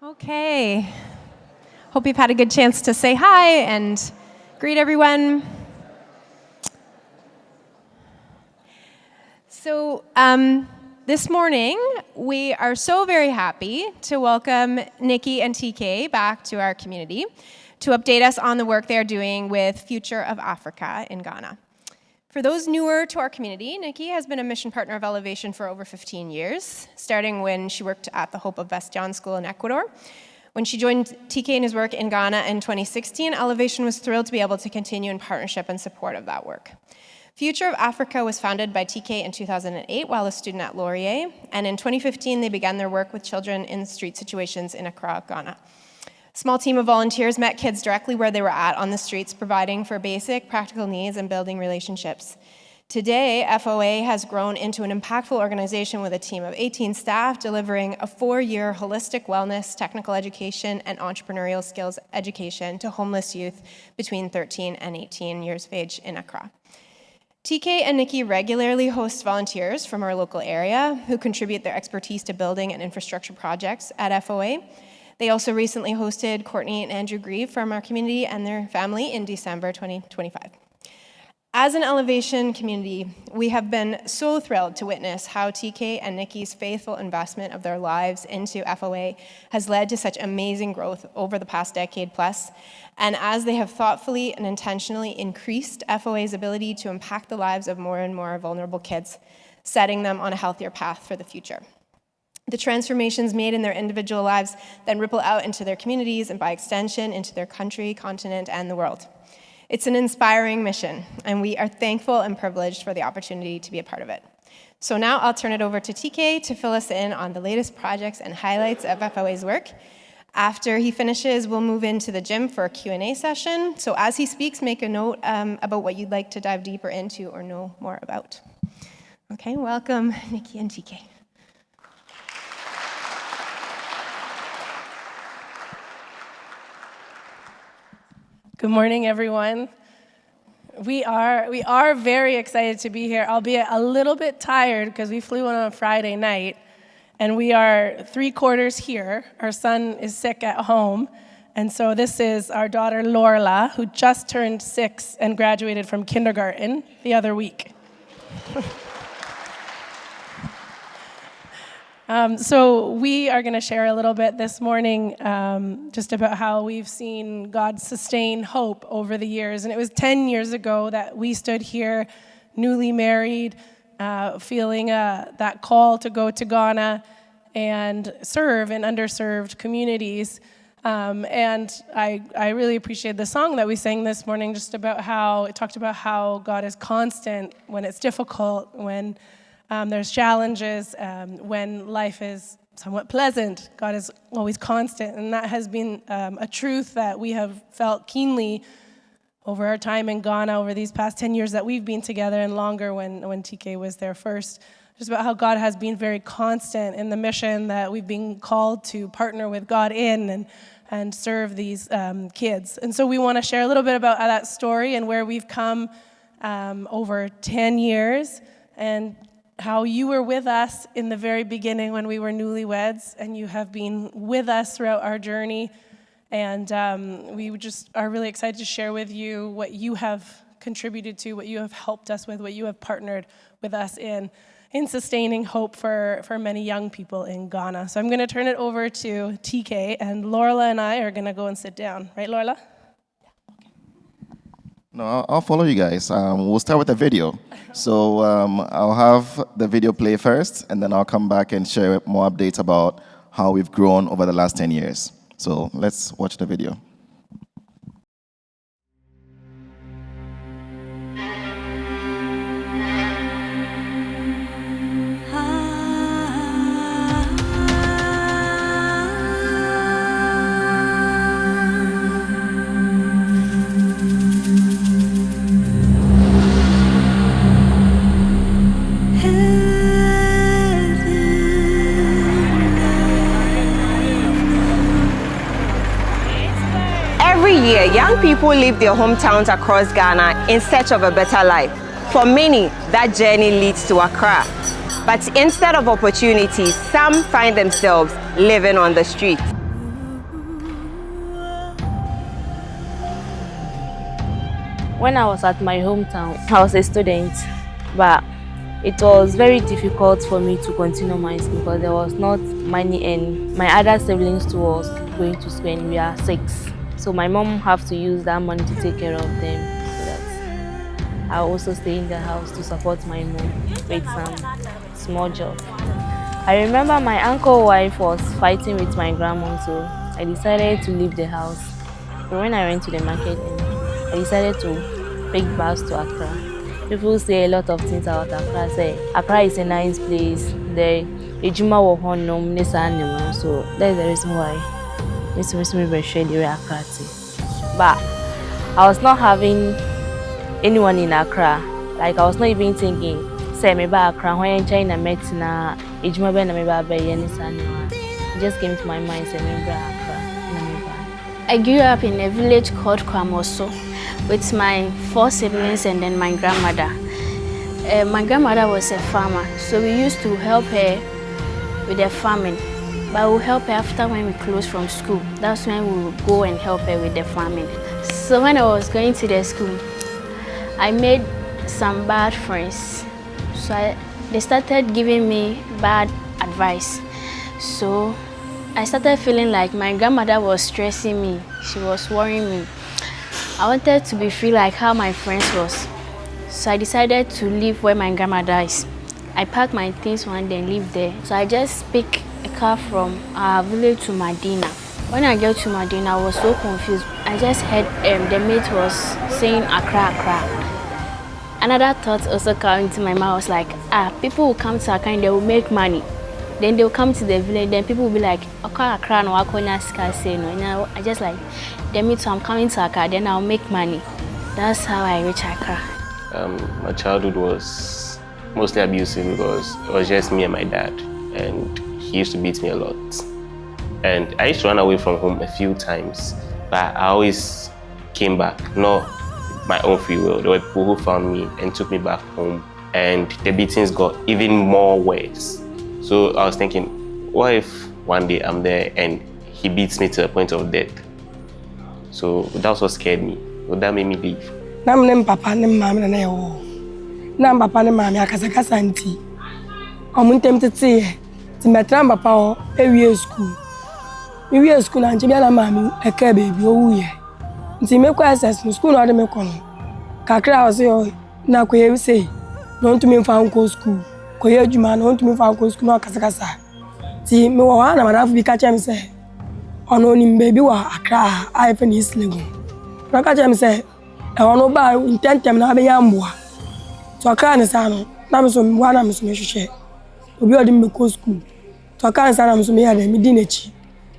Okay. Hope you've had a good chance to say hi and greet everyone. So this morning, we are so very happy to welcome Nikki and TK back to our community to update us on the work they're doing with Future of Africa in Ghana. For those newer to our community, Nikki has been a mission partner of Elevation for over 15 years, starting when she worked at the Hope of West John School in Ecuador. When she joined TK in his work in Ghana in 2016, Elevation was thrilled to be able to continue in partnership and support of that work. Future of Africa was founded by TK in 2008 while a student at Laurier, and in 2015 they began their work with children in street situations in Accra, Ghana. A small team of volunteers met kids directly where they were at on the streets, providing for basic practical needs and building relationships. Today, FOA has grown into an impactful organization with a team of 18 staff delivering a 4-year holistic wellness, technical education, and entrepreneurial skills education to homeless youth between 13 and 18 years of age in Accra. TK and Nikki regularly host volunteers from our local area who contribute their expertise to building and infrastructure projects at FOA. They also recently hosted Courtney and Andrew Grieve from our community and their family in December 2025. As an Elevation community, we have been so thrilled to witness how TK and Nikki's faithful investment of their lives into FOA has led to such amazing growth over the past decade plus, and as they have thoughtfully and intentionally increased FOA's ability to impact the lives of more and more vulnerable kids, setting them on a healthier path for the future. The transformations made in their individual lives then ripple out into their communities and by extension into their country, continent, and the world. It's an inspiring mission, and we are thankful and privileged for the opportunity to be a part of it. So now I'll turn it over to TK to fill us in on the latest projects and highlights of FOA's work. After he finishes, we'll move into the gym for a Q&A session. So as he speaks, make a note about what you'd like to dive deeper into or know more about. Okay, welcome, Nikki and TK. Good morning, everyone. We are very excited to be here, albeit a little bit tired because we flew in on a Friday night, and we are 3/4 here. Our son is sick at home, and so this is our daughter Lorla, who just turned 6 and graduated from kindergarten the other week. So we are going to share a little bit this morning just about how we've seen God sustain hope over the years. And it was 10 years ago that we stood here, newly married, feeling that call to go to Ghana and serve in underserved communities. And I really appreciate the song that we sang this morning, just about how it talked about how God is constant when it's difficult, when there's challenges, when life is somewhat pleasant. God is always constant, and that has been a truth that we have felt keenly over our time in Ghana over these past 10 years that we've been together, and longer when TK was there first. Just about how God has been very constant in the mission that we've been called to partner with God in and serve these kids. And so we want to share a little bit about that story and where we've come over 10 years, and how you were with us in the very beginning when we were newlyweds, and you have been with us throughout our journey. And we just are really excited to share with you what you have contributed to, what you have helped us with, what you have partnered with us in sustaining hope for many young people in Ghana. So I'm going to turn it over to TK, and Lorla and I are going to go and sit down. Right, Lorla? No, I'll follow you guys. We'll start with the video. So I'll have the video play first, and then I'll come back and share more updates about how we've grown over the last 10 years. So let's watch the video. Young people leave their hometowns across Ghana in search of a better life. For many, that journey leads to Accra. But instead of opportunities, some find themselves living on the street. When I was at my hometown, I was a student, but it was very difficult for me to continue my school because there was not money and my other siblings too was going to school and we are 6. So my mom have to use that money to take care of them. So that I also stay in the house to support my mom with some small job. I remember my uncle's wife was fighting with my grandma, so I decided to leave the house. So when I went to the market, I decided to take bus to Accra. People say a lot of things about Accra. Say Accra is a nice place. The Ejuma wo honom ne sa so that is the reason why this reason we share the Accra. But I was not having anyone in Accra. Like I was not even thinking, say me ba Accra when China met na Ejuma be na me ba ne sa it just came to my mind say me ba Accra. I grew up in a village called Kwamoso with my 4 siblings and then my grandmother. My grandmother was a farmer, so we used to help her with the farming. But we'll help her after when we close from school. That's when we will go and help her with the farming. So when I was going to the school, I made some bad friends. So they started giving me bad advice. So I started feeling like my grandmother was stressing me. She was worrying me. I wanted to be free like how my friends was. So I decided to live where my grandmother is. I packed my things one day and lived there. So I just picked a car from our village to Medina. When I got to Medina, I was so confused. I just heard the mate was saying Accra, Accra. Another thought also came into my mind. I was like, people will come to Accra and they will make money. Then they'll come to the village, then people will be like, Accra no Akonya Ska say no. And I just like, then me too, I'm coming to Accra, then I'll make money. That's how I reach Accra. My childhood was mostly abusive because it was just me and my dad, and he used to beat me a lot. And I used to run away from home a few times, but I always came back, not my own free will. There were people who found me and took me back home, and the beatings got even more worse. So I was thinking, what if one day I'm there and he beats me to the point of death? So that's what scared me. So that made me leave. I'm papa and mamma and I owe. Nam papa and mamma, Casacasanti. I'm tempted to say, Timatram papa, every school. We are school and Jimmy mammy, a care baby, oh, yeah. Timeko assess no school or the Mekon. Kakra was your now, could say, don't to me found co school. Koye juma no ntumi fa ko school no kasakasa ti me wo na madam bi ka chem say ono ni baby wa Accra I fe ni Islego na ka chem say e ono ba intentem na be yamboa to Accra ni sa no na me so mi wa na me so me hwehwe obi odi me ko school to Accra ni sa na me so me ya da me di nachi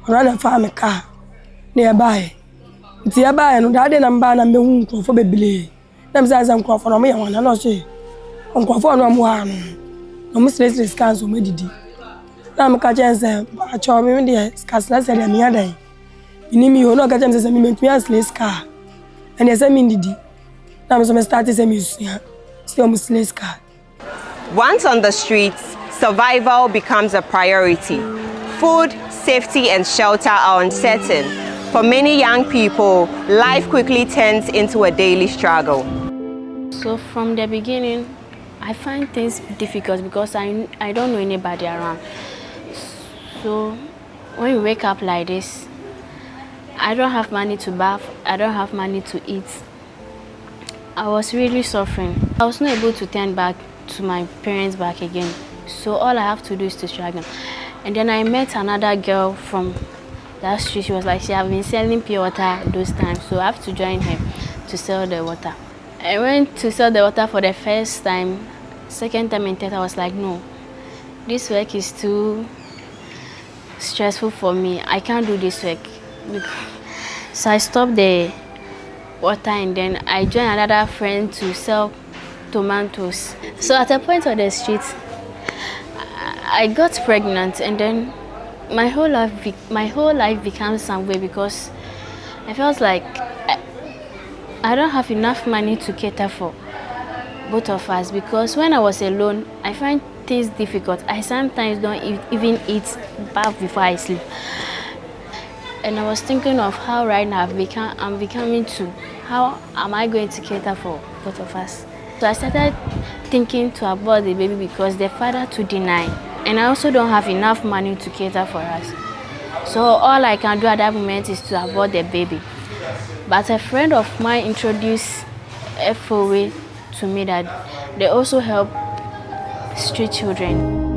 ono na fa me ka na e bae ti e bae no da de na mba na me hu nkrofo bebele na me say nkrofo no me ya wana no so nkrofo no mo ha no no Mr. Scans me didi na me ka chen say a cho me de scans na say me adai ini mi ho no ka chen say me mentumi asle scar and yes me didi na me so me start say me usua still Mr. Scar. Once on the streets, survival becomes a priority. Food, safety and shelter are uncertain. For many young people, life quickly turns into a daily struggle. So from the beginning, I find things difficult because I don't know anybody around. So when you wake up like this, I don't have money to bath, I don't have money to eat. I was really suffering. I was not able to turn back to my parents back again. So all I have to do is to struggle. And then I met another girl from that street. She was like, she have been selling pure water those times, so I have to join her to sell the water. I went to sell the water for the first time. Second time and third, I was like, no, this work is too stressful for me. I can't do this work. So I stopped the water and then I joined another friend to sell tomatoes. So at a point on the street, I got pregnant and then my whole life became some way because I felt like I don't have enough money to cater for both of us, because when I was alone, I find things difficult. I sometimes don't even eat bath before I sleep. And I was thinking of how right now I'm becoming to how am I going to cater for both of us? So I started thinking to abort the baby because the father to deny. And I also don't have enough money to cater for us. So all I can do at that moment is to abort the baby. But a friend of mine introduced FOA to me that they also help street children.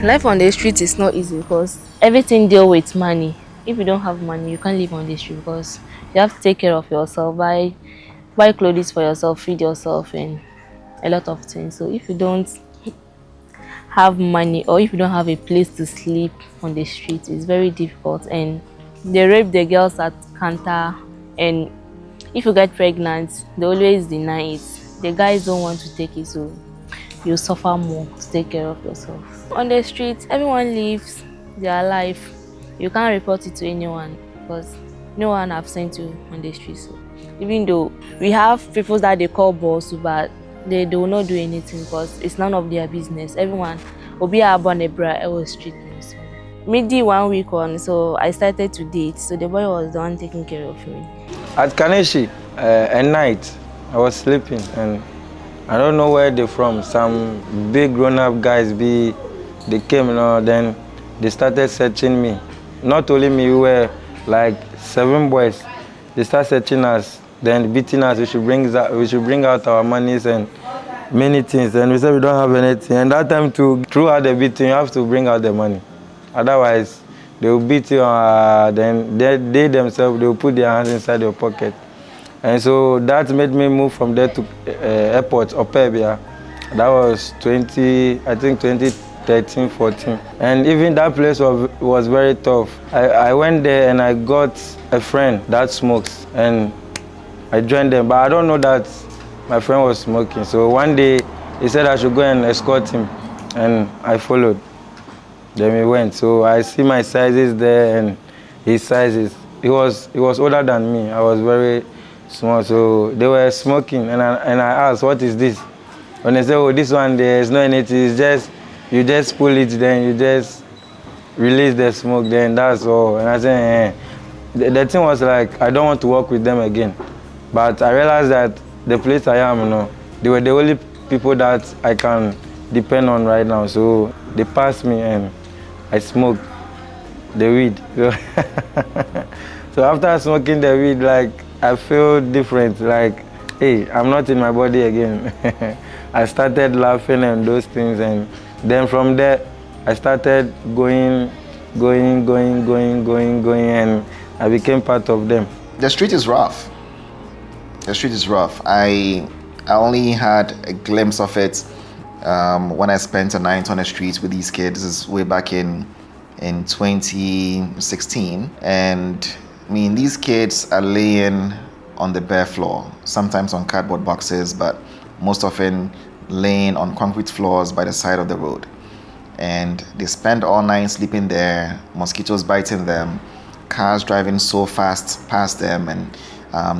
Life on the street is not easy because everything deals with money. If you don't have money, you can't live on the street because you have to take care of yourself, buy clothes for yourself, feed yourself, and a lot of things. So if you don't have money or if you don't have a place to sleep on the street, it's very difficult. And they rape the girls at Kanta, and if you get pregnant, they always deny it. The guys don't want to take it, so you suffer more to take care of yourself. On the street, everyone lives their life. You can't report it to anyone because no one have sent you on the street. So even though we have people that they call boss, but they will not do anything because it's none of their business. Everyone will be born a bra on street. So midday 1 week on, so I started to date. So the boy was the one taking care of me. At Kaneshi, at night, I was sleeping and I don't know where they're from. Some big grown-up guys they came, then they started searching me. Not only me, we were like 7 boys. They started searching us, then beating us. We should bring out our monies and many things. And we said we don't have anything. And that time throughout the beating, you have to bring out the money. Otherwise, they will beat you. Then they themselves, they will put their hands inside your pocket. And so that made me move from there to airport, Opebia. That was 2013, 14. And even that place was very tough. I went there and I got a friend that smokes. And I joined them, but I don't know that my friend was smoking. So one day he said I should go and escort him. And I followed. Then we went. So I see my sizes there and his sizes. He was older than me. I was very small, so they were smoking, and I asked, what is this? When they said, oh, this one, there's no anything, it's just, you just pull it, then you just release the smoke, then that's all. And I said, The thing was like, I don't want to work with them again. But I realized that the place I am, they were the only people that I can depend on right now. So they passed me and I smoked the weed. So after smoking the weed, like, I feel different, like, hey, I'm not in my body again. I started laughing and those things, and then from there, I started going, and I became part of them. The street is rough. The street is rough. I only had a glimpse of it when I spent a night on the streets with these kids. This is way back in 2016, and I mean, these kids are laying on the bare floor, sometimes on cardboard boxes, but most often laying on concrete floors by the side of the road. And they spend all night sleeping there, mosquitoes biting them, cars driving so fast past them, and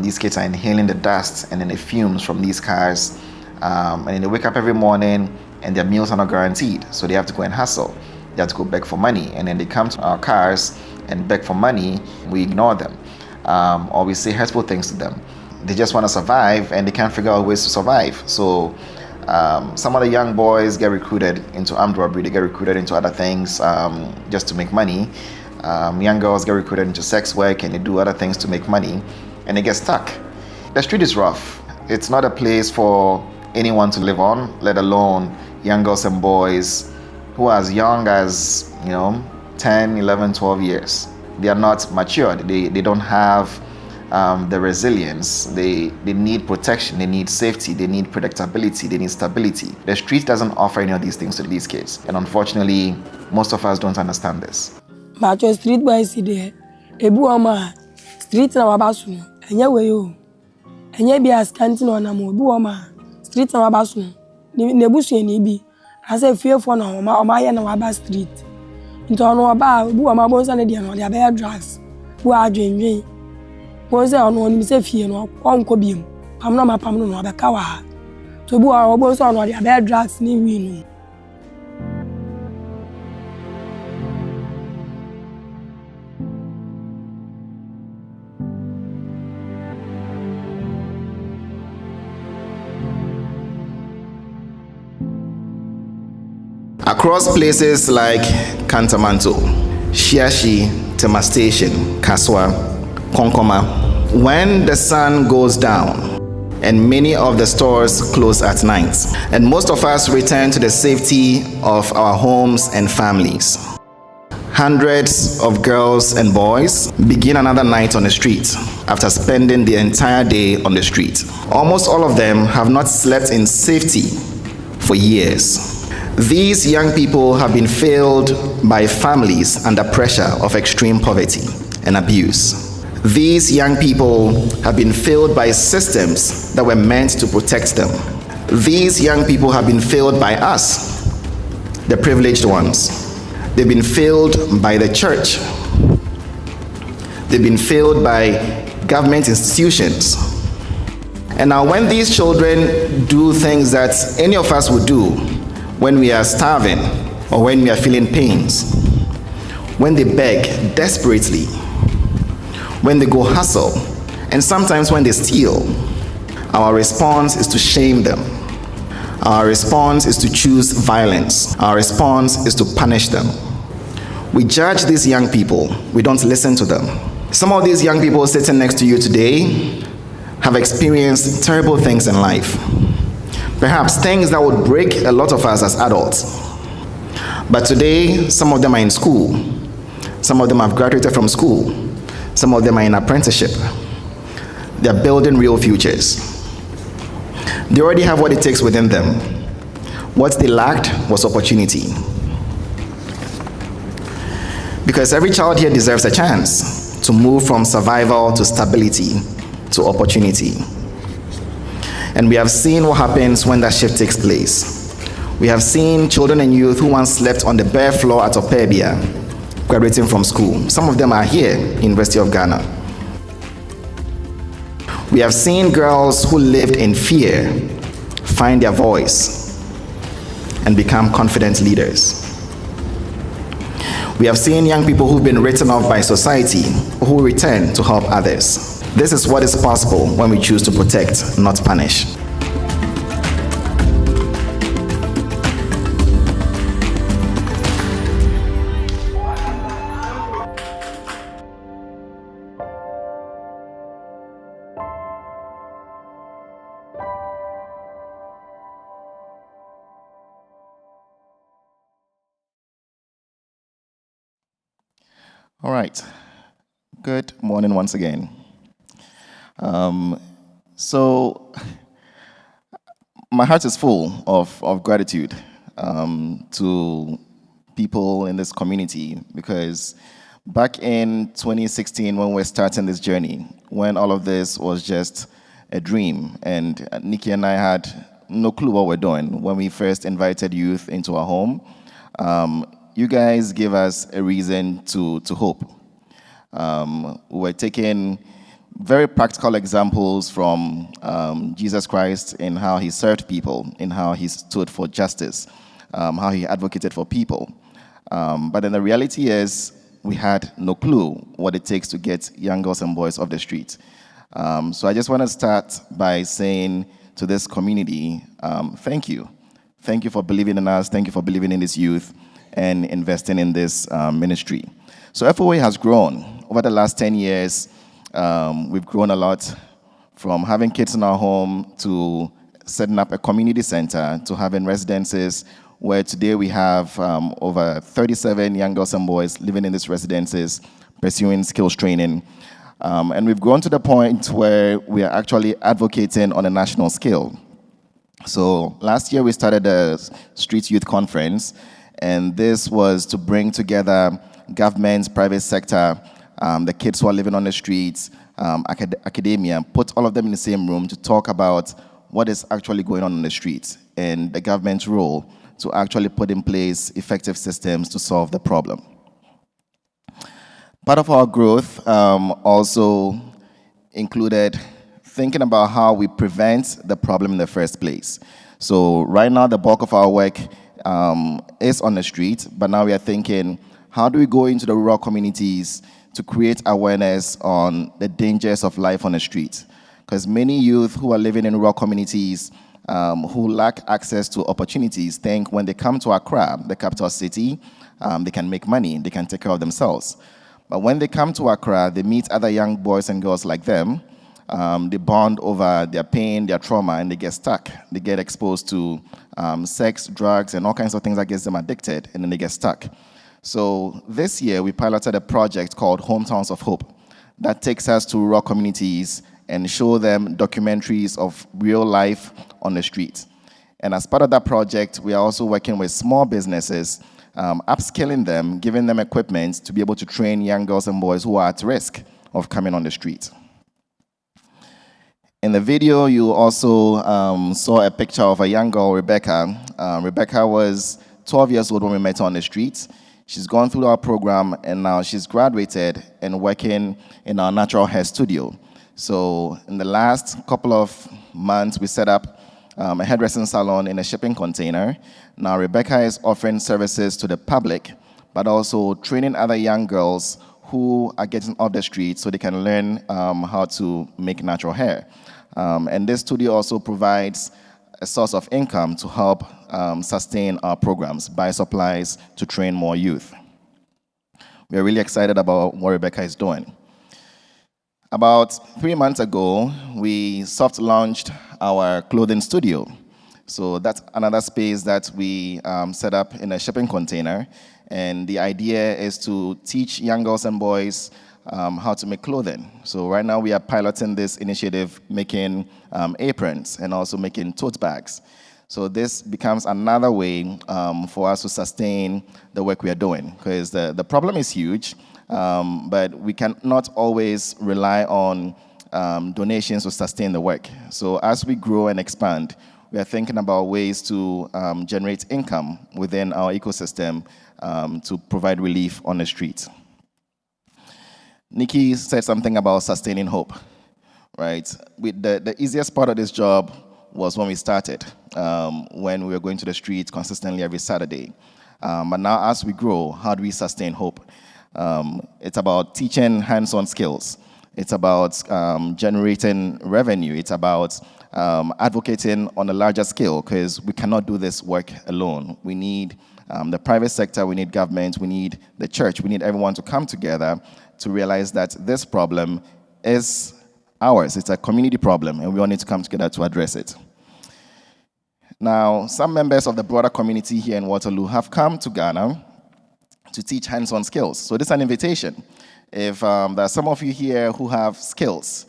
these kids are inhaling the dust and then the fumes from these cars. And then they wake up every morning and their meals are not guaranteed, so they have to go and hustle. They have to go beg for money, and then they come to our cars and beg for money. We ignore them, or we say hurtful things to them. They just want to survive, and they can't figure out ways to survive. So some of the young boys get recruited into armed robbery. They get recruited into other things just to make money. Young girls get recruited into sex work, and they do other things to make money, and they get stuck. The street is rough. It's not a place for anyone to live on, let alone young girls and boys who are as young as, 10, 11, 12 years. They are not matured. They don't have the resilience. They need protection. They need safety. They need predictability. They need stability. The street doesn't offer any of these things to these kids. And unfortunately, most of us don't understand this. Macho street boys there. Ebu oma street na wabasu. Enye weyo. Enye bi askanti na onamo. Ebu oma street na wabasu. Nebusu eni bi. Ase fearful na oma ye na waba street. Into ono aba bu ama bonsa ne dia no dia be drugs bu adwenwen bonsa ono ni se fie no onko biem pam na mapam no abeka wa to bu bonsa ono dia be drugs ni wi no. Across places like Kantamanto, Shiashi, Tema Station, Kaswa, Konkoma, when the sun goes down and many of the stores close at night, and most of us return to the safety of our homes and families, hundreds of girls and boys begin another night on the street after spending the entire day on the street. Almost all of them have not slept in safety for years. These young people have been failed by families under pressure of extreme poverty and abuse. These young people have been failed by systems that were meant to protect them. These young people have been failed by us, the privileged ones. They've been failed by the church. They've been failed by government institutions. And now when these children do things that any of us would do when we are starving or when we are feeling pains, when they beg desperately, when they go hustle, and sometimes when they steal, our response is to shame them. Our response is to choose violence. Our response is to punish them. We judge these young people. We don't listen to them. Some of these young people sitting next to you today have experienced terrible things in life. Perhaps things that would break a lot of us as adults. But today, some of them are in school. Some of them have graduated from school. Some of them are in apprenticeship. They're building real futures. They already have what it takes within them. What they lacked was opportunity. Because every child here deserves a chance to move from survival to stability to opportunity. And we have seen what happens when that shift takes place. We have seen children and youth who once slept on the bare floor at Opebia graduating from school. Some of them are here, University of Ghana. We have seen girls who lived in fear find their voice and become confident leaders. We have seen young people who've been written off by society who return to help others. This is what is possible when we choose to protect, not punish. All right. Good morning once again. So my heart is full of gratitude to people in this community, because back in 2016 when we were starting this journey, when all of this was just a dream, and Nikki and I had no clue what we're doing when we first invited youth into our home, you guys gave us a reason to hope. We were taking very practical examples from Jesus Christ in how he served people, in how he stood for justice, how he advocated for people. But then the reality is we had no clue what it takes to get young girls and boys off the street. So I just want to start by saying to this community, thank you. Thank you for believing in us. Thank you for believing in this youth and investing in this ministry. So FOA has grown. Over the last 10 years, we've grown a lot, from having kids in our home to setting up a community center to having residences, where today we have over 37 young girls and boys living in these residences, pursuing skills training. And we've grown to the point where we are actually advocating on a national scale. So last year we started a Street Youth Conference, and this was to bring together governments, private sector, the kids who are living on the streets, academia, put all of them in the same room to talk about what is actually going on the streets and the government's role to actually put in place effective systems to solve the problem. Part of our growth also included thinking about how we prevent the problem in the first place. So right now, the bulk of our work is on the street, but now we are thinking, how do we go into the rural communities to create awareness on the dangers of life on the street? Because many youth who are living in rural communities who lack access to opportunities think when they come to Accra, the capital city, they can make money, they can take care of themselves. But when they come to Accra, they meet other young boys and girls like them. They bond over their pain, their trauma, and they get stuck. They get exposed to sex, drugs, and all kinds of things that gets them addicted, and then they get stuck. So this year, we piloted a project called Hometowns of Hope that takes us to rural communities and show them documentaries of real life on the street. And as part of that project, we are also working with small businesses, upskilling them, giving them equipment to be able to train young girls and boys who are at risk of coming on the street. In the video, you also saw a picture of a young girl, Rebecca. Rebecca was 12 years old when we met her on the street. She's gone through our program, and now she's graduated and working in our natural hair studio. So in the last couple of months, we set up a hairdressing salon in a shipping container. Now Rebecca is offering services to the public, but also training other young girls who are getting off the street so they can learn how to make natural hair. And this studio also provides a source of income to help sustain our programs, buy supplies to train more youth. We are really excited about what Rebecca is doing. About 3 months ago, we soft launched our clothing studio. So that's another space that we set up in a shipping container. And the idea is to teach young girls and boys how to make clothing. So right now we are piloting this initiative, making aprons and also making tote bags. So this becomes another way for us to sustain the work we are doing, because the problem is huge, but we cannot always rely on donations to sustain the work. So as we grow and expand, we are thinking about ways to generate income within our ecosystem to provide relief on the street. Nikki said something about sustaining hope, right? The easiest part of this job was when we started, when we were going to the streets consistently every Saturday. But now as we grow, how do we sustain hope? It's about teaching hands-on skills. It's about generating revenue. It's about advocating on a larger scale, because we cannot do this work alone. We need the private sector, we need government, we need the church, we need everyone to come together to realize that this problem is ours. It's a community problem, and we all need to come together to address it. Now, some members of the broader community here in Waterloo have come to Ghana to teach hands-on skills. So this is an invitation. If there are some of you here who have skills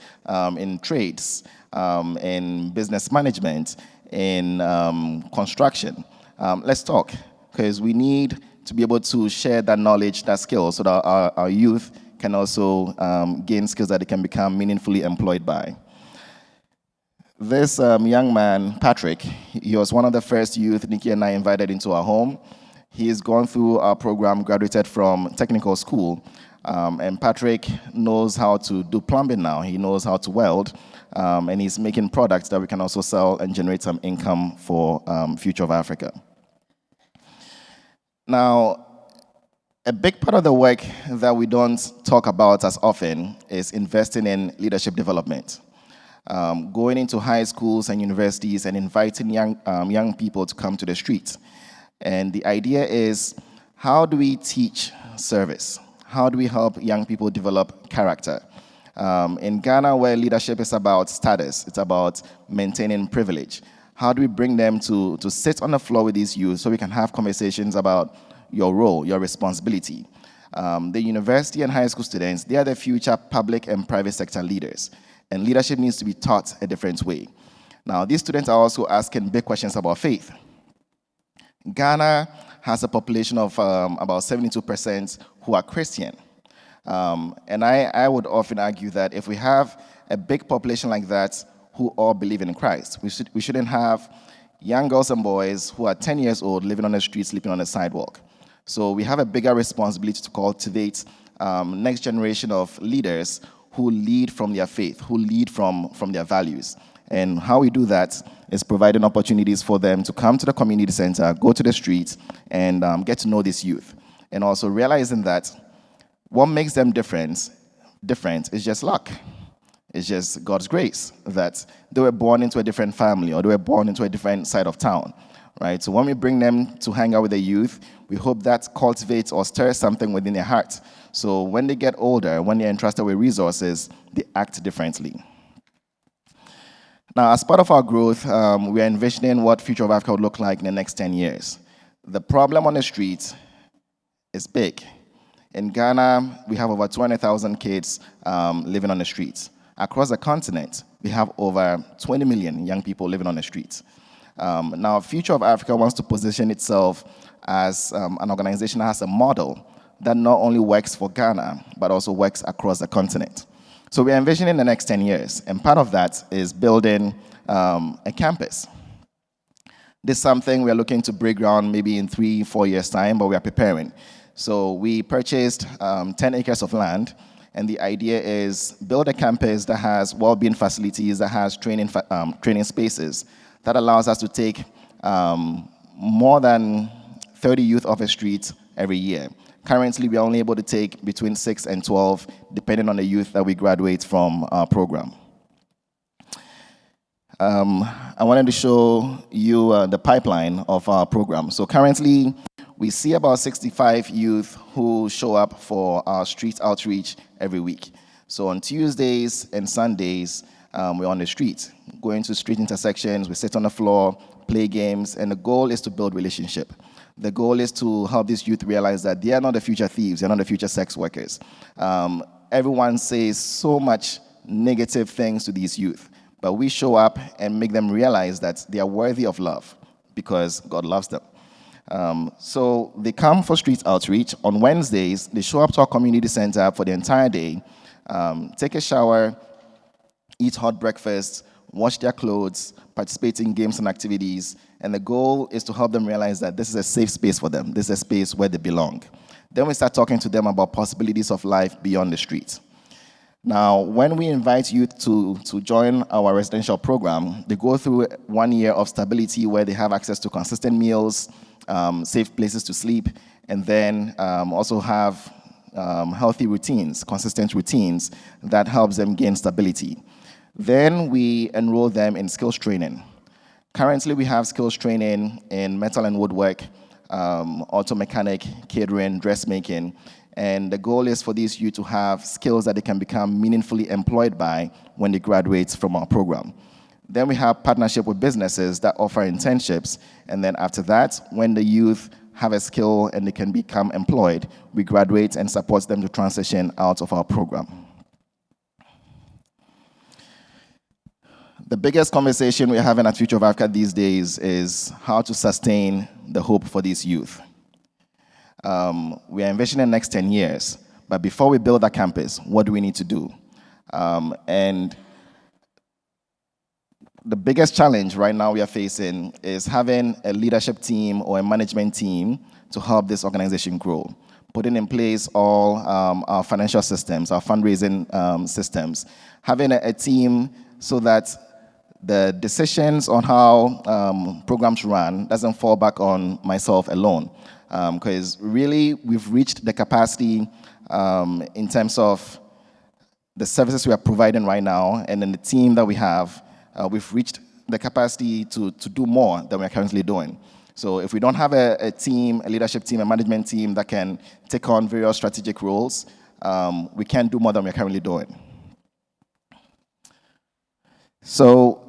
in trades, in business management, in construction, let's talk, because we need to be able to share that knowledge, that skill, so that our youth can also gain skills that they can become meaningfully employed by. This young man, Patrick, he was one of the first youth Nikki and I invited into our home. He's gone through our program, graduated from technical school, and Patrick knows how to do plumbing now. He knows how to weld, and he's making products that we can also sell and generate some income for Future of Africa. Now, a big part of the work that we don't talk about as often is investing in leadership development. Going into high schools and universities and inviting young people to come to the streets. And the idea is, how do we teach service? How do we help young people develop character? In Ghana, where leadership is about status, it's about maintaining privilege. How do we bring them to sit on the floor with these youth so we can have conversations about your role, your responsibility? The university and high school students, they are the future public and private sector leaders. And leadership needs to be taught a different way. Now, these students are also asking big questions about faith. Ghana has a population of about 72% who are Christian. And I would often argue that if we have a big population like that who all believe in Christ, we shouldn't have young girls and boys who are 10 years old living on the street, sleeping on the sidewalk. So we have a bigger responsibility to cultivate next generation of leaders who lead from their faith, who lead from their values. And how we do that is providing opportunities for them to come to the community center, go to the streets, and get to know this youth. And also realizing that what makes them different is just luck. It's just God's grace that they were born into a different family or they were born into a different side of town, right? So when we bring them to hang out with the youth, we hope that cultivates or stirs something within their heart. So when they get older, when they're entrusted with resources, they act differently. Now, as part of our growth, we are envisioning what Future of Africa would look like in the next 10 years. The problem on the street is big. In Ghana, we have over 200,000 kids living on the streets. Across the continent, we have over 20 million young people living on the streets. Now, Future of Africa wants to position itself as an organization that has a model that not only works for Ghana, but also works across the continent. So we're envisioning the next 10 years, and part of that is building a campus. This is something we're looking to break ground maybe in 3-4 years' time, but we are preparing. So we purchased 10 acres of land, and the idea is build a campus that has well-being facilities, that has training spaces, that allows us to take more than 30 youth off the street every year. Currently, we are only able to take between 6 and 12, depending on the youth that we graduate from our program. I wanted to show you the pipeline of our program. So currently, we see about 65 youth who show up for our street outreach every week. So on Tuesdays and Sundays, we're on the street, going to street intersections, we sit on the floor, play games, and the goal is to build relationship. The goal is to help these youth realize that they are not the future thieves, they're not the future sex workers. Everyone says so much negative things to these youth, but we show up and make them realize that they are worthy of love because God loves them. So they come for street outreach. On Wednesdays, they show up to our community center for the entire day, take a shower, eat hot breakfast, wash their clothes, participate in games and activities, and the goal is to help them realize that this is a safe space for them. This is a space where they belong. Then we start talking to them about possibilities of life beyond the street. Now, when we invite youth to join our residential program, they go through 1 year of stability where they have access to consistent meals, safe places to sleep, and then also have healthy routines, consistent routines that helps them gain stability. Then we enroll them in skills training. Currently, we have skills training in metal and woodwork, auto mechanic, catering, dressmaking, and the goal is for these youth to have skills that they can become meaningfully employed by when they graduate from our program. Then we have partnership with businesses that offer internships, and then after that, when the youth have a skill and they can become employed, we graduate and support them to transition out of our program. The biggest conversation we're having at Future of Africa these days is how to sustain the hope for these youth. We are envisioning the next 10 years, but before we build that campus, what do we need to do? And the biggest challenge right now we are facing is having a leadership team or a management team to help this organization grow. Putting in place all our financial systems, our fundraising systems, having a team so that the decisions on how programs run doesn't fall back on myself alone. Because really, we've reached the capacity in terms of the services we are providing right now, and then the team that we have, we've reached the capacity to do more than we're currently doing. So if we don't have a team, a leadership team, a management team that can take on various strategic roles, we can't do more than we're currently doing. So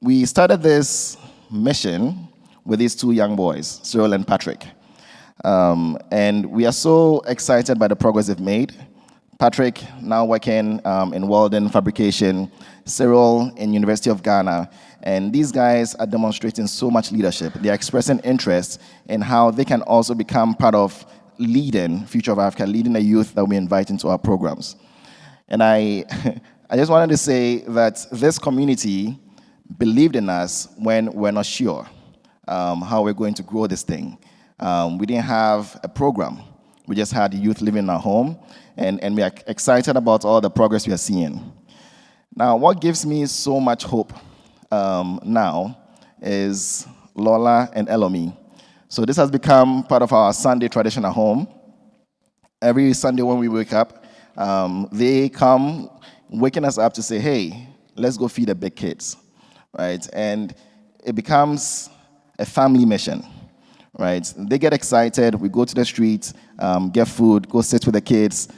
we started this mission with these two young boys, Cyril and Patrick. And we are so excited by the progress they've made. Patrick now working in welding fabrication, Cyril in University of Ghana, and these guys are demonstrating so much leadership. They're expressing interest in how they can also become part of leading Future of Africa, leading the youth that we invite into our programs. And I just wanted to say that this community believed in us when we're not sure how we're going to grow this thing. We didn't have a program. We just had youth living in our home, and we are excited about all the progress we are seeing. Now, what gives me so much hope now is Lola and Elomi. So this has become part of our Sunday tradition at home. Every Sunday when we wake up, they come waking us up to say, hey, let's go feed the big kids, right? And it becomes a family mission, right? They get excited, we go to the streets, get food, go sit with the kids,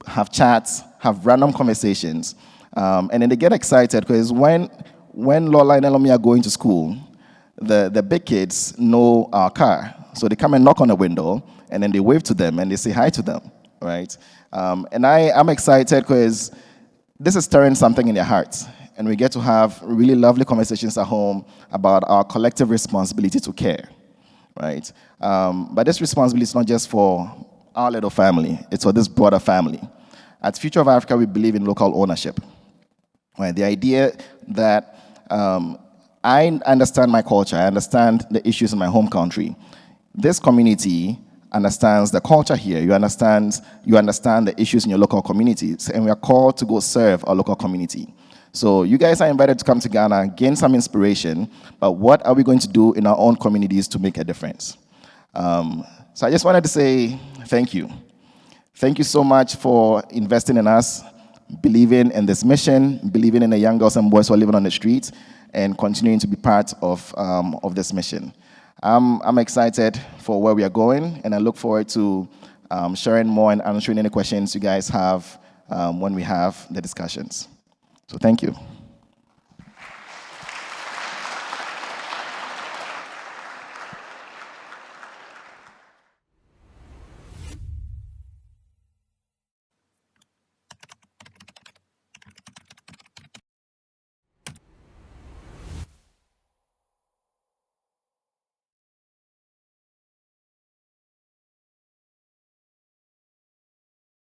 have chats, have random conversations, and then they get excited because when Lola and Elomi are going to school, the big kids know our car, so they come and knock on the window, and then they wave to them and they say hi to them, right? And I'm excited because this is stirring something in their hearts, and we get to have really lovely conversations at home about our collective responsibility to care, right? But this responsibility is not just for our little family, it's for this broader family. At Future of Africa, we believe in local ownership, right? The idea that I understand my culture, I understand the issues in my home country. This community understands the culture here. You understand the issues in your local communities, and we are called to go serve our local community. So you guys are invited to come to Ghana, gain some inspiration, but what are we going to do in our own communities to make a difference? So I just wanted to say thank you. Thank you so much for investing in us, believing in this mission, believing in the young girls and boys who are living on the streets, and continuing to be part of this mission. I'm excited for where we are going, and I look forward to sharing more and answering any questions you guys have when we have the discussions. So thank you.